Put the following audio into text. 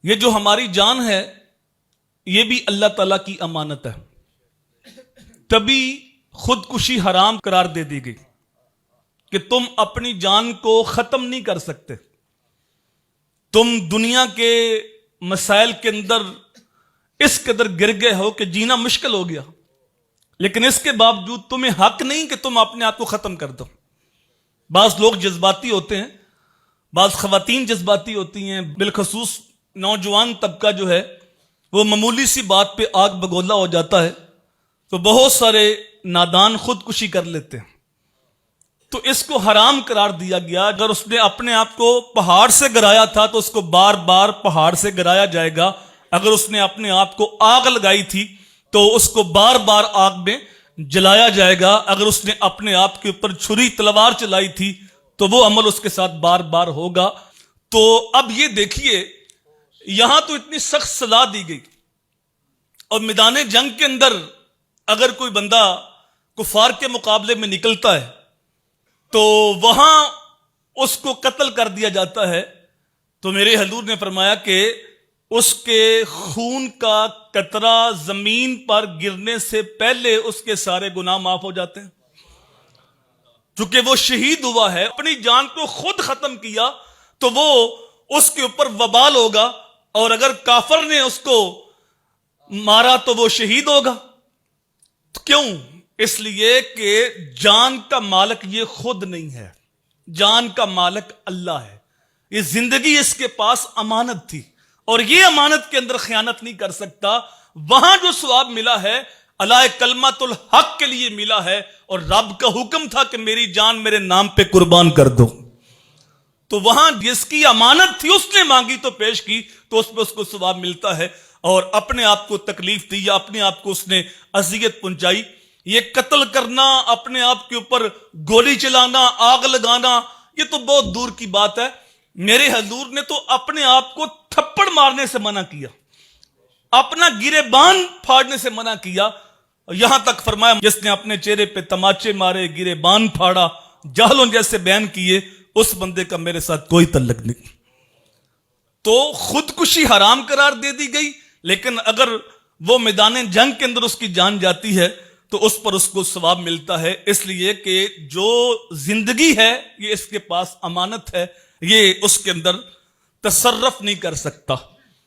یہ جو ہماری جان ہے یہ بھی اللہ تعالیٰ کی امانت ہے، تبھی خودکشی حرام قرار دے دی گئی کہ تم اپنی جان کو ختم نہیں کر سکتے۔ تم دنیا کے مسائل کے اندر اس قدر گر گئے ہو کہ جینا مشکل ہو گیا، لیکن اس کے باوجود تمہیں حق نہیں کہ تم اپنے آپ کو ختم کر دو۔ بعض لوگ جذباتی ہوتے ہیں، بعض خواتین جذباتی ہوتی ہیں، بالخصوص نوجوان طبقہ جو ہے وہ معمولی سی بات پہ آگ بگولا ہو جاتا ہے، تو بہت سارے نادان خودکشی کر لیتے ہیں۔ تو اس کو حرام قرار دیا گیا۔ اگر اس نے اپنے آپ کو پہاڑ سے گرایا تھا تو اس کو بار بار پہاڑ سے گرایا جائے گا، اگر اس نے اپنے آپ کو آگ لگائی تھی تو اس کو بار بار آگ میں جلایا جائے گا، اگر اس نے اپنے آپ کے اوپر چھری تلوار چلائی تھی تو وہ عمل اس کے ساتھ بار بار ہوگا۔ تو اب یہ دیکھیے، یہاں تو اتنی سخت سزا دی گئی، اور میدان جنگ کے اندر اگر کوئی بندہ کفار کے مقابلے میں نکلتا ہے تو وہاں اس کو قتل کر دیا جاتا ہے، تو میرے حضور نے فرمایا کہ اس کے خون کا قطرہ زمین پر گرنے سے پہلے اس کے سارے گناہ معاف ہو جاتے ہیں، چونکہ وہ شہید ہوا ہے، اپنی جان کو خود ختم کیا تو وہ اس کے اوپر وبال ہوگا، اور اگر کافر نے اس کو مارا تو وہ شہید ہوگا۔ کیوں؟ اس لیے کہ جان کا مالک یہ خود نہیں ہے، جان کا مالک اللہ ہے۔ یہ زندگی اس کے پاس امانت تھی، اور یہ امانت کے اندر خیانت نہیں کر سکتا۔ وہاں جو ثواب ملا ہے اللہ کلمت الحق کے لیے ملا ہے، اور رب کا حکم تھا کہ میری جان میرے نام پہ قربان کر دو، تو وہاں جس کی امانت تھی اس نے مانگی تو پیش کی، تو اس پہ اس کو ثواب ملتا ہے۔ اور اپنے آپ کو تکلیف دی یا اپنے آپ کو اس نے اذیت پہنچائی، یہ قتل کرنا، اپنے آپ کے اوپر گولی چلانا، آگ لگانا، یہ تو بہت دور کی بات ہے۔ میرے حضور نے تو اپنے آپ کو تھپڑ مارنے سے منع کیا، اپنا گریبان پھاڑنے سے منع کیا، یہاں تک فرمایا جس نے اپنے چہرے پہ تماچے مارے، گریبان پھاڑا، جہلوں جیسے بیان کیے، اس بندے کا میرے ساتھ کوئی تعلق نہیں۔ تو خودکشی حرام قرار دے دی گئی، لیکن اگر وہ میدان جنگ کے اندر اس کی جان جاتی ہے تو اس پر اس کو ثواب ملتا ہے، اس لیے کہ جو زندگی ہے یہ اس کے پاس امانت ہے، یہ اس کے اندر تصرف نہیں کر سکتا۔